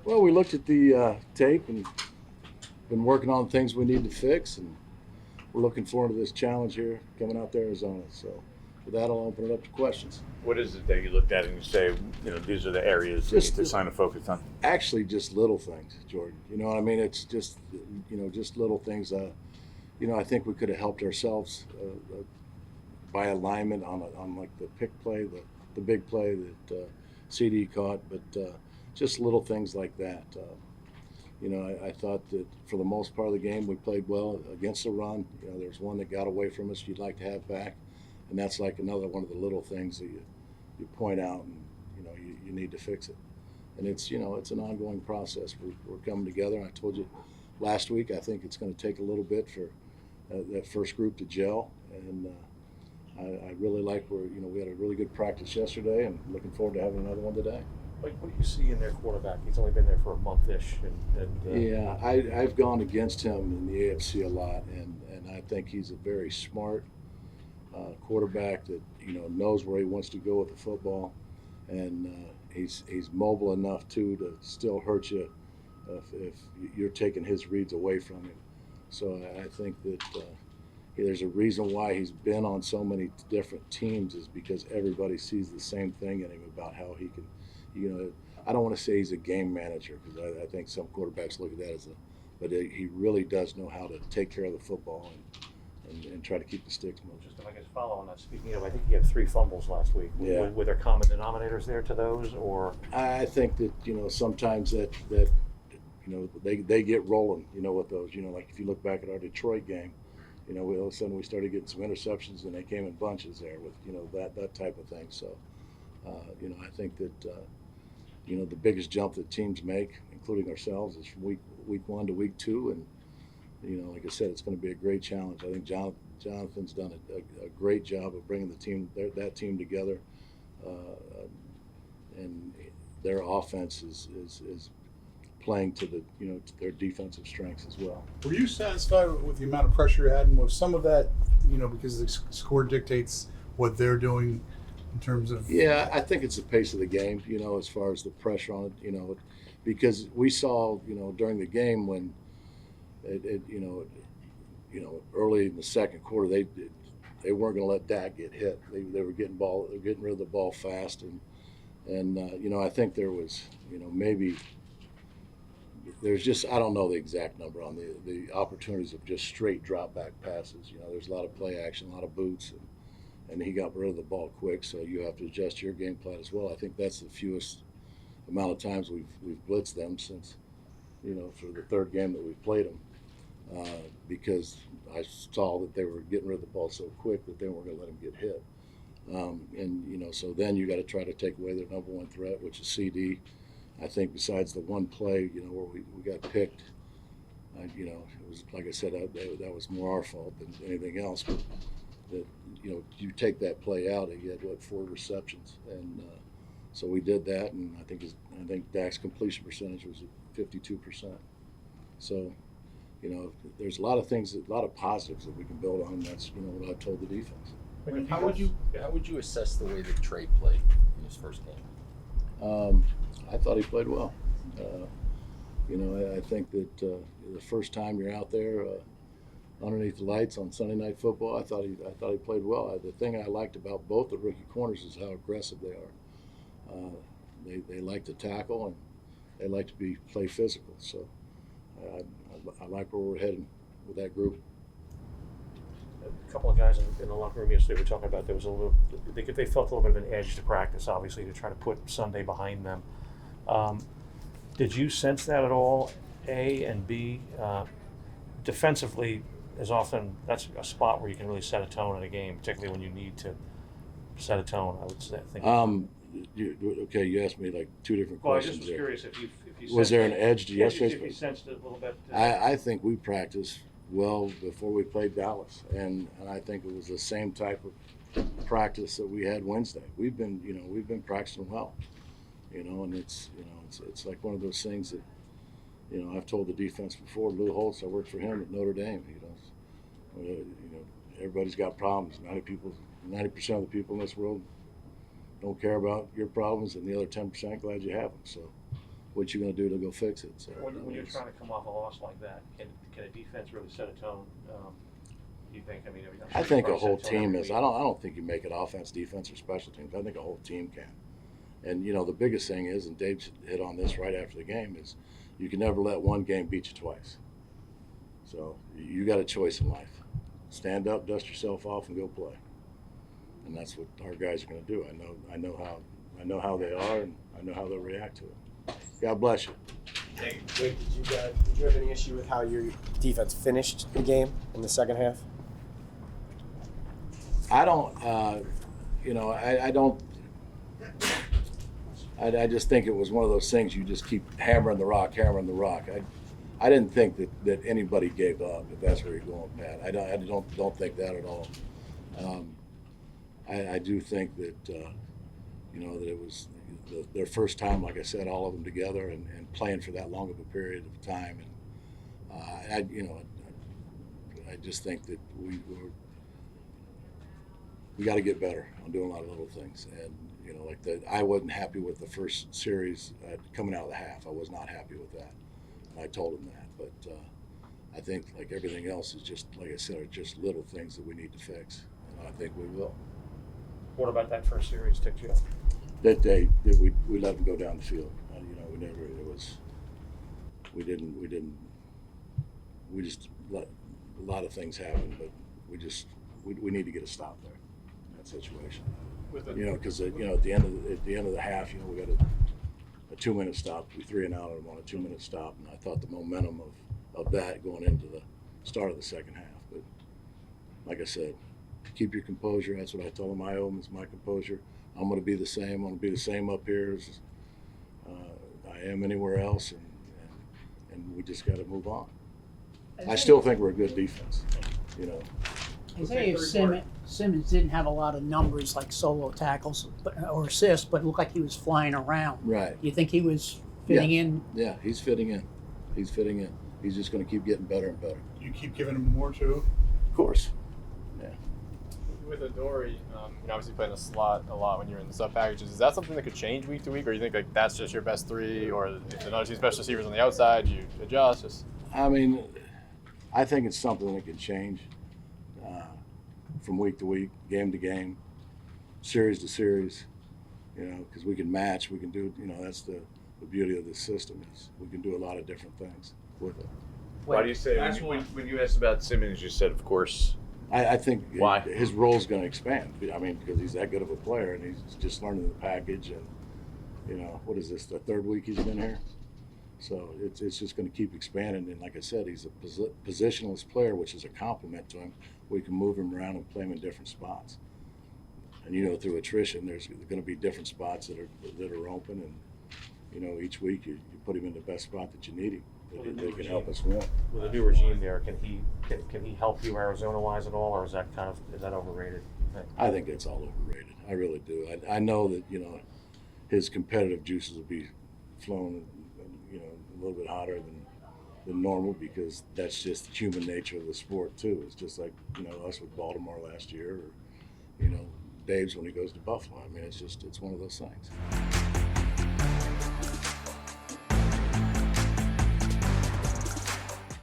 Well, we looked at the tape and been working on things we need to fix, and we're looking forward to this challenge here coming out to Arizona. So, with that, I'll open it up to questions. What is it that you looked at and you say, these are the areas we need to sign a focus on? Actually, just little things, Jordan. You know what I mean? It's just, just little things. I think we could have helped ourselves by alignment on like the pick play, the big play that CD caught, but just little things like that. I thought that for the most part of the game we played well against the run. There's one that got away from us you'd like to have back, and that's like another one of the little things that you point out, and you need to fix it. And it's it's an ongoing process. We're coming together. And I told you last week I think it's going to take a little bit for that first group to gel, and I really like we had a really good practice yesterday, and looking forward to having another one today. What do you see in their quarterback? He's only been there for a month-ish. Yeah, I've gone against him in the AFC a lot, and I think he's a very smart quarterback that knows where he wants to go with the football, and he's mobile enough too to still hurt you if you're taking his reads away from him. So I think that there's a reason why he's been on so many different teams, is because everybody sees the same thing in him about how he can. I don't want to say he's a game manager, because I think some quarterbacks look at that but he really does know how to take care of the football and try to keep the sticks moving. Just if I could follow on that, speaking of, I think he had 3 fumbles last week. Yeah. Were there common denominators there to those, or? I think that sometimes that they get rolling with those. Like if you look back at our Detroit game, all of a sudden we started getting some interceptions, and they came in bunches there with that type of thing. So I think that the biggest jump that teams make, including ourselves, is from week 1 to week 2, and like I said, it's going to be a great challenge. I think Jonathan's done a great job of bringing that team together, and their offense is playing to their defensive strengths as well. Were you satisfied with the amount of pressure you had, and was some of that because the score dictates what they're doing in terms of? Yeah, I think it's the pace of the game, as far as the pressure on it, because we saw, during the game when early in the second quarter, they weren't going to let Dak get hit. They were getting rid of the ball fast, and I think there was, maybe there's just, I don't know the exact number on the opportunities of just straight drop back passes. There's a lot of play action, a lot of boots, and he got rid of the ball quick, so you have to adjust your game plan as well. I think that's the fewest amount of times we've blitzed them since, for the third game that we've played them, because I saw that they were getting rid of the ball so quick that they weren't going to let him get hit. So then you got to try to take away their number one threat, which is CD. I think besides the one play, where we got picked, it was, like I said, that was more our fault than anything else. But that, you take that play out, he had 4 receptions, and so we did that, and I think Dak's completion percentage was at 52%. So, there's a lot of things, a lot of positives that we can build on. And that's what I've told the defense. How would you assess the way that Trey played in his first game? I thought he played well. I think that the first time you're out there underneath the lights on Sunday Night Football, I thought he played well. The thing I liked about both the rookie corners is how aggressive they are. They like to tackle, and they like to play physical. So I like where we're heading with that group. A couple of guys in the locker room yesterday were talking about there was they felt a little bit of an edge to practice, obviously, to try to put Sunday behind them. Did you sense that at all? A, and B, defensively, as often that's a spot where you can really set a tone in a game, particularly when you need to set a tone. I would think. You asked me like 2 different Well, I questions. just was curious if you was there an edge to yesterday's? If you sensed it a little bit. I think we practiced well before we played Dallas, and I think it was the same type of practice that we had Wednesday. We've been practicing well, and it's like one of those things that I've told the defense before. Lou Holtz, I worked for him at Notre Dame. Everybody's got problems. 90% of the people in this world don't care about your problems, and the other 10% glad you have them. So, what you going to do to go fix it. So When you're trying to come off a loss like that, can a defense really set a tone? Do you think? I mean, I think a whole team is. I don't think you make it offense, defense, or special teams. I think a whole team can. And the biggest thing is, and Dave hit on this right after the game, is you can never let one game beat you twice. So you got a choice in life: stand up, dust yourself off, and go play. And that's what our guys are going to do. I know how they are, and I know how they'll react to it. God bless you. Wait, did you have any issue with how your defense finished the game in the second half? I don't, I just think it was one of those things you just keep hammering the rock. I didn't think that anybody gave up, if that's where you're going, Pat. I don't think that at all. I do think that, that it was their first time, like I said, all of them together and playing for that long of a period of time. And, I just think that we got to get better on doing a lot of little things. And, like that, I wasn't happy with the first series coming out of the half. I was not happy with that. And I told him that. But I think, like everything else, is just, like I said, are just little things that we need to fix. And I think we will. What about that first series ticked you off? That day, we let them go down the field. We just let a lot of things happen, but we need to get a stop there in that situation. Because at the end of the half, we got a 2-minute stop. We 3 and out on them on a 2-minute stop, and I thought the momentum of that going into the start of the second half. But like I said, keep your composure. That's what I told them. I owe them is my composure. I'm going to be the same. I'm going to be the same up here as I am anywhere else, and we just got to move on. I still think we're a good defense. Isaiah Simmons didn't have a lot of numbers like solo tackles or assists, but it looked like he was flying around. Right. You think he was fitting in? Yeah, he's fitting in. He's just going to keep getting better and better. You keep giving him more too. Of course. With Adoree, obviously playing the slot a lot when you're in the sub packages. Is that something that could change week to week, or you think like that's just your best three, or if another two special receivers on the outside, you adjust? I mean, I think it's something that can change from week to week, game to game, series to series. Because we can match, we can do. That's the beauty of this system is we can do a lot of different things with it. Why do you say when you asked about Simmons, you said, of course. I think Why? his role is going to expand. I mean, because he's that good of a player, and he's just learning the package. And what is this? The third week he's been here, so it's just going to keep expanding. And like I said, he's a positionless player, which is a compliment to him. We can move him around and play him in different spots. And through attrition, there's going to be different spots that are open, and each week you put him in the best spot that you need him. They can help us win. With a new regime there, can he help you Arizona-wise at all, or is that overrated? You think? I think it's all overrated. I really do. I know that his competitive juices will be flowing, a little bit hotter than normal because that's just the human nature of the sport too. It's just like us with Baltimore last year, or Dave's when he goes to Buffalo. I mean, it's one of those things.